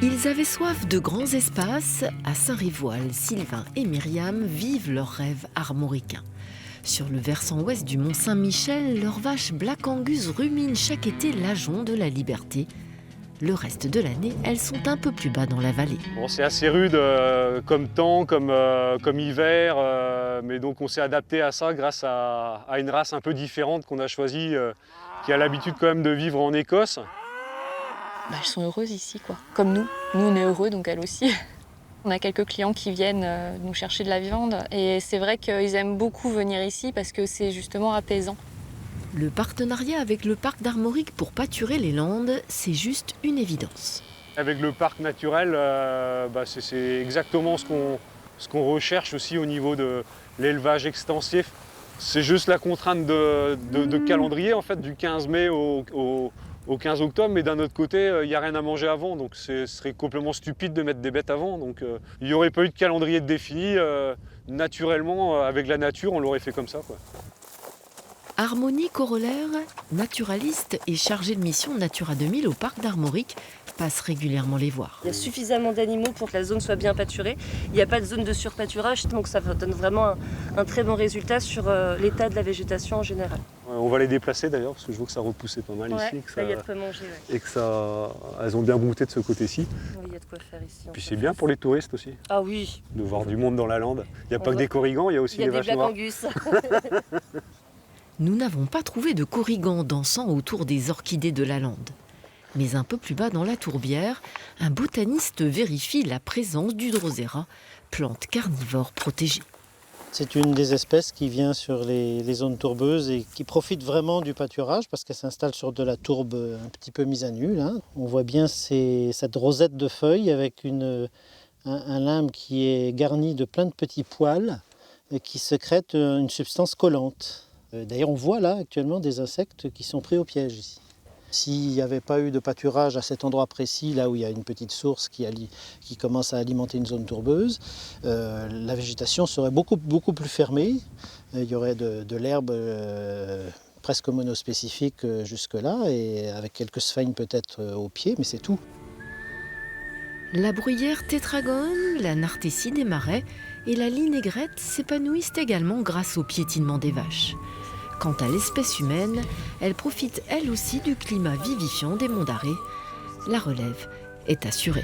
Ils avaient soif de grands espaces. À Saint-Rivoal, Sylvain et Myriam vivent leur rêve armoricain. Sur le versant ouest du Mont Saint-Michel, leurs vaches Black Angus ruminent chaque été l'ajonc de la Liberté. Le reste de l'année, elles sont un peu plus bas dans la vallée. Bon, c'est assez rude comme temps, comme hiver, mais donc on s'est adapté à ça grâce à une race un peu différente qu'on a choisie, qui a l'habitude quand même de vivre en Écosse. Elles sont heureuses ici, quoi. Comme nous. Nous, on est heureux, donc elles aussi. On a quelques clients qui viennent nous chercher de la viande. Et c'est vrai qu'ils aiment beaucoup venir ici parce que c'est justement apaisant. Le partenariat avec le parc d'Armorique pour pâturer les Landes, c'est juste une évidence. Avec le parc naturel, c'est exactement ce qu'on recherche aussi au niveau de l'élevage extensif. C'est juste la contrainte de calendrier, en fait, du 15 mai au 15 octobre, mais d'un autre côté, il n'y a rien à manger avant, donc ce serait complètement stupide de mettre des bêtes avant. Donc il n'y aurait pas eu de calendrier défini. Naturellement, avec la nature, on l'aurait fait comme ça, quoi. Harmonie Corollaire, naturaliste et chargée de mission Natura 2000 au parc d'Armorique, passe régulièrement les voir. Il y a suffisamment d'animaux pour que la zone soit bien pâturée. Il n'y a pas de zone de surpâturage, donc ça donne vraiment un très bon résultat sur l'état de la végétation en général. On va les déplacer d'ailleurs, parce que je vois que ça repoussait pas mal Ouais, ici. il y a de quoi manger. Ouais. Et que elles ont bien brouté de ce côté-ci. Oui, il y a de quoi faire ici. Puis c'est bien pour les touristes aussi, Ah oui. de voir du monde dans la lande. Il n'y a pas que des corrigans, il y a aussi Il y a les des vaches Black noires. Angus. Nous n'avons pas trouvé de corrigans dansant autour des orchidées de la lande. Mais un peu plus bas dans la tourbière, un botaniste vérifie la présence du drosera, plante carnivore protégée. C'est une des espèces qui vient sur les zones tourbeuses et qui profite vraiment du pâturage parce qu'elle s'installe sur de la tourbe un petit peu mise à nu. Là. On voit bien cette rosette de feuilles avec un limbe qui est garni de plein de petits poils et qui sécrète une substance collante. D'ailleurs, on voit là actuellement des insectes qui sont pris au piège ici. S'il n'y avait pas eu de pâturage à cet endroit précis, là où il y a une petite source qui commence à alimenter une zone tourbeuse, la végétation serait beaucoup plus fermée. Il y aurait de l'herbe presque monospécifique jusque-là, et avec quelques sphagnes peut-être au pied, mais c'est tout. La bruyère tétragone, la nartécie des marais et la linaigrette s'épanouissent également grâce au piétinement des vaches. Quant à l'espèce humaine, elle profite elle aussi du climat vivifiant des monts d'Arrée. La relève est assurée.